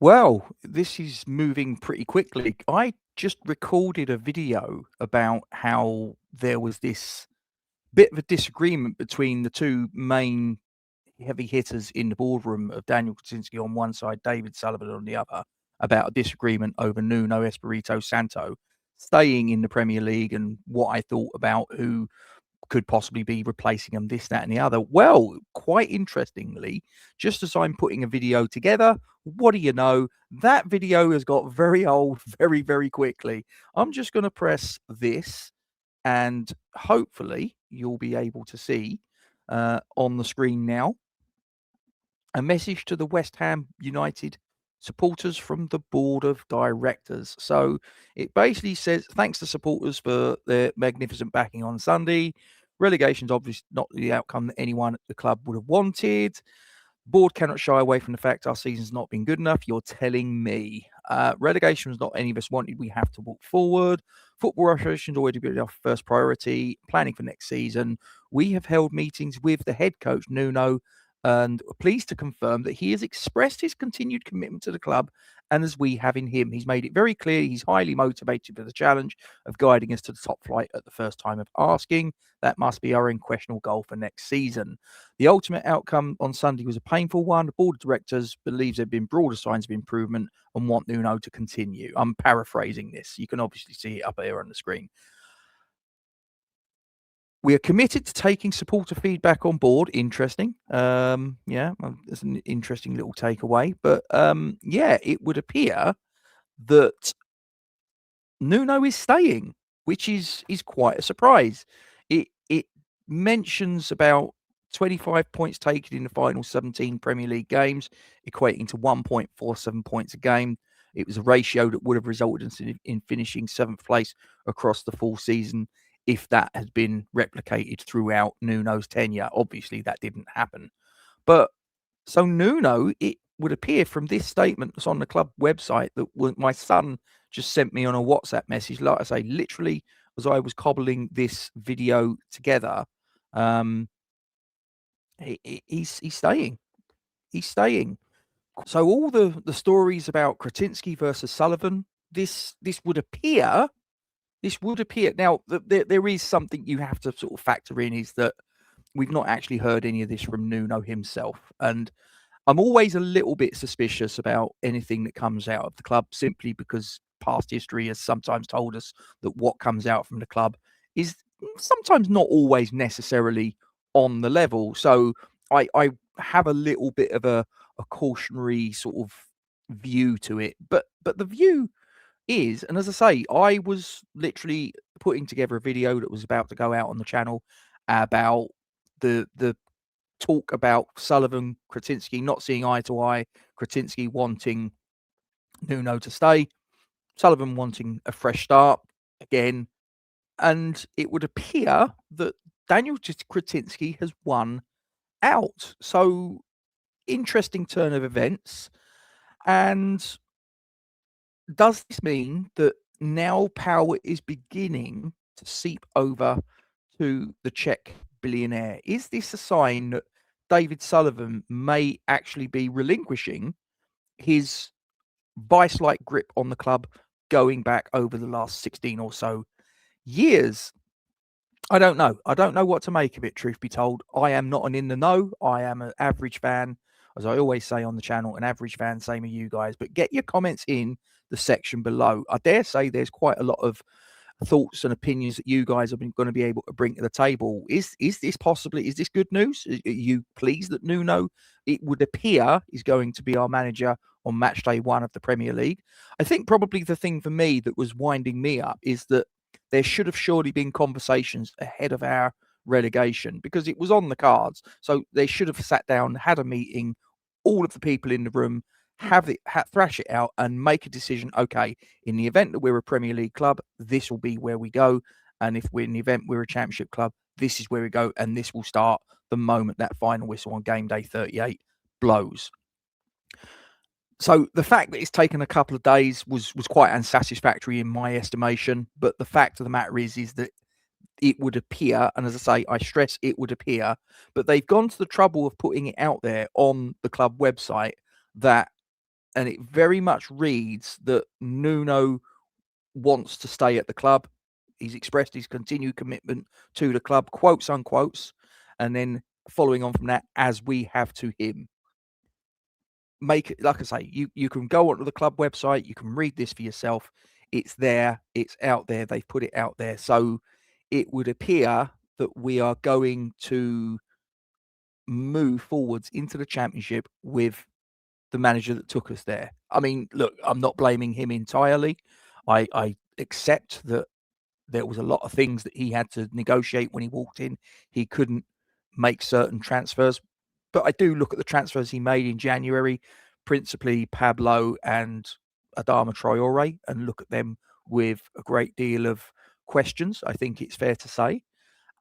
Well, this is moving pretty quickly. I just recorded a video about how there was this bit of a disagreement between the two main heavy hitters in the boardroom of Daniel Křetínský on one side, David Sullivan on the other, about a disagreement over Nuno Espírito Santo staying in the Premier League and what I thought about who could possibly be replacing him, this, that, and the other. Well, quite interestingly, just as I'm putting a video together, what do you know? That video has got very old very, very quickly. I'm just going to press this, and hopefully you'll be able to see on the screen now a message to the West Ham United supporters from the board of directors. So it basically says, thanks to supporters for their magnificent backing on Sunday. Relegation's obviously not the outcome that anyone at the club would have wanted. Board cannot shy away from the fact our season's not been good enough. You're telling me. Relegation was not any of us wanted. We have to walk forward. Football operations already been our first priority. Planning for next season. We have held meetings with the head coach, Nuno, and are pleased to confirm that he has expressed his continued commitment to the club, and as we have in him. He's made it very clear he's highly motivated for the challenge of guiding us to the top flight at the first time of asking. That must be our unquestionable goal for next season. The ultimate outcome on Sunday was a painful one. The board of directors believes there have been broader signs of improvement and want Nuno to continue. I'm paraphrasing this. You can obviously see it up here on the screen. We are committed to taking supporter feedback on board. Interesting. Yeah, there's an interesting little takeaway. But yeah, it would appear that Nuno is staying, which is quite a surprise. It mentions about 25 points taken in the final 17 Premier League games, equating to 1.47 points a game. It was a ratio that would have resulted in finishing 7th place across the full season if that had been replicated throughout Nuno's tenure. Obviously, that didn't happen. But so Nuno, it would appear from this statement that's on the club website that my son just sent me on a WhatsApp message. Like I say, literally as I was cobbling this video together, he's staying. He's staying. So all the stories about Křetínský versus Sullivan, this would appear. This would appear now. There is something you have to sort of factor in, is that we've not actually heard any of this from Nuno himself, and I'm always a little bit suspicious about anything that comes out of the club, simply because past history has sometimes told us that what comes out from the club is sometimes not always necessarily on the level. So I have a little bit of a cautionary sort of view to it. But the view is, and as I say, I was literally putting together a video that was about to go out on the channel about the talk about Sullivan, Křetínský not seeing eye to eye, Křetínský wanting Nuno to stay, Sullivan wanting a fresh start again, and it would appear that Daniel Křetínský has won out. So interesting turn of events. And does this mean that now power is beginning to seep over to the Czech billionaire? Is this a sign that David Sullivan may actually be relinquishing his vice-like grip on the club going back over the last 16 or so years? I don't know. I don't know what to make of it, truth be told. I am not an in the know. I am an average fan, as I always say on the channel, an average fan, same as you guys. But get your comments in the section below. I dare say there's quite a lot of thoughts and opinions that you guys are going to be able to bring to the table. Is this possibly, is this good news? Are you pleased that Nuno, it would appear, is going to be our manager on match day 1 of the Premier League? I think probably the thing for me that was winding me up is that there should have surely been conversations ahead of our relegation, because it was on the cards. So they should have sat down, had a meeting, all of the people in the room, thrash it out and make a decision. Okay, in the event that we're a Premier League club, this will be where we go. And if we're in the event we're a Championship club, this is where we go. And this will start the moment that final whistle on game day 38 blows. So the fact that it's taken a couple of days was quite unsatisfactory in my estimation. But the fact of the matter is that it would appear, and as I say, I stress it would appear, but they've gone to the trouble of putting it out there on the club website that and it very much reads that Nuno wants to stay at the club. He's expressed his continued commitment to the club, quotes unquotes, and then following on from that, as we have to him. Make it, like I say, you can go onto the club website, you can read this for yourself. It's there, it's out there, they've put it out there. So it would appear that we are going to move forwards into the championship with the manager that took us there. I mean, look, I'm not blaming him entirely. I accept that there was a lot of things that he had to negotiate when he walked in. He couldn't make certain transfers, but I do look at the transfers he made in January, principally Pablo and Adama Traore, and look at them with a great deal of questions. I think it's fair to say.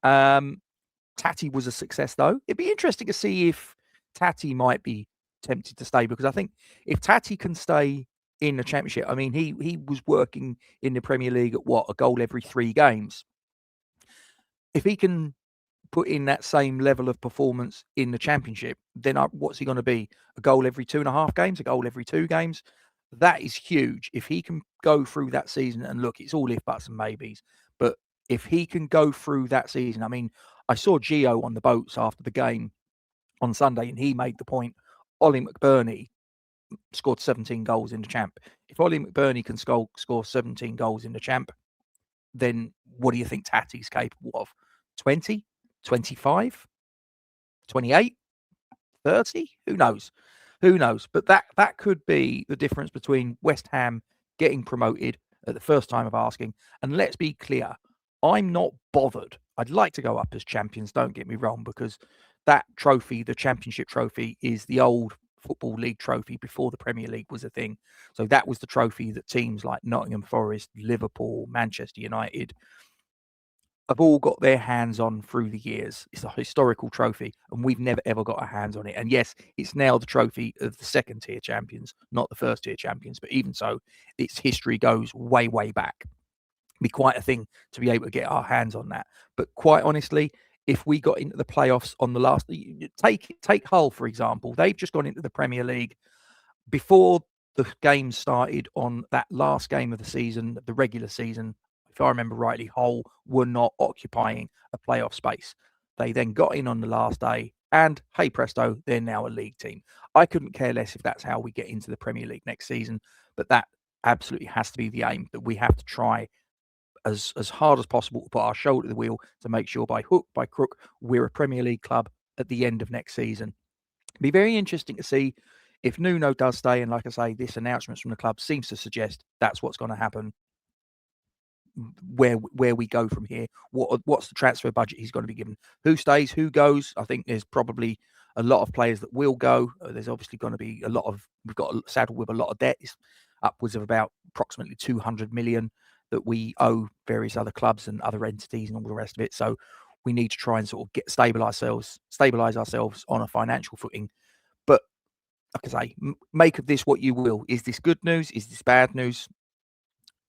Taty was a success, though. It'd be interesting to see if Taty might be tempted to stay, because I think if Taty can stay in the championship, I mean, he was working in the Premier League at a goal every 3 games. If he can put in that same level of performance in the championship, then what's he going to be? A goal every 2.5 games, a goal every 2 games? That is huge. If he can go through that season, and look, it's all if, buts, and maybes, but if he can go through that season, I mean, I saw Gio on the boats after the game on Sunday, and he made the point, Ollie McBurney scored 17 goals in the champ. If Ollie McBurney can score 17 goals in the champ, then what do you think Taty's capable of? 20, 25, 28, 30? Who knows? Who knows? But that could be the difference between West Ham getting promoted at the first time of asking. And let's be clear, I'm not bothered. I'd like to go up as champions, don't get me wrong, because that trophy, the championship trophy, is the old Football League trophy before the Premier League was a thing. So that was the trophy that teams like Nottingham Forest, Liverpool, Manchester United have all got their hands on through the years. It's a historical trophy, and we've never ever got our hands on it. And yes, it's now the trophy of the second tier champions, not the first tier champions. But even so, its history goes way, way back. It'd be quite a thing to be able to get our hands on that. But quite honestly, if we got into the playoffs on the last, take Hull for example, they've just gone into the Premier League before the game started on that last game of the season, the regular season. If I remember rightly, Hull were not occupying a playoff space. They then got in on the last day, and hey presto, they're now a league team. I couldn't care less if that's how we get into the Premier League next season, but that absolutely has to be the aim, that we have to try as hard as possible to put our shoulder to the wheel to make sure by hook, by crook, we're a Premier League club at the end of next season. It'd be very interesting to see if Nuno does stay, and like I say, this announcement from the club seems to suggest that's what's going to happen. Where we go from here, what's the transfer budget he's going to be given, who stays, who goes. I think there's probably a lot of players that will go. There's obviously going to be we've got a saddle with a lot of debt. It's upwards of about approximately 200 million that we owe various other clubs and other entities and all the rest of it. So we need to try and sort of stabilize ourselves on a financial footing. But like I say, make of this what you will. Is this good news? Is this bad news?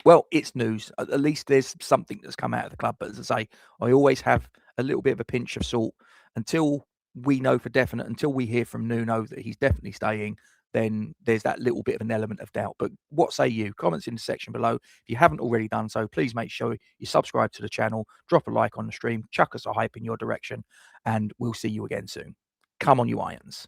Well, it's news. At least there's something that's come out of the club. But as I say, I always have a little bit of a pinch of salt until we know for definite, until we hear from Nuno that he's definitely staying. Then there's that little bit of an element of doubt. But what say you? Comments in the section below. If you haven't already done so, please make sure you subscribe to the channel, drop a like on the stream, chuck us a hype in your direction, and we'll see you again soon. Come on, you Irons.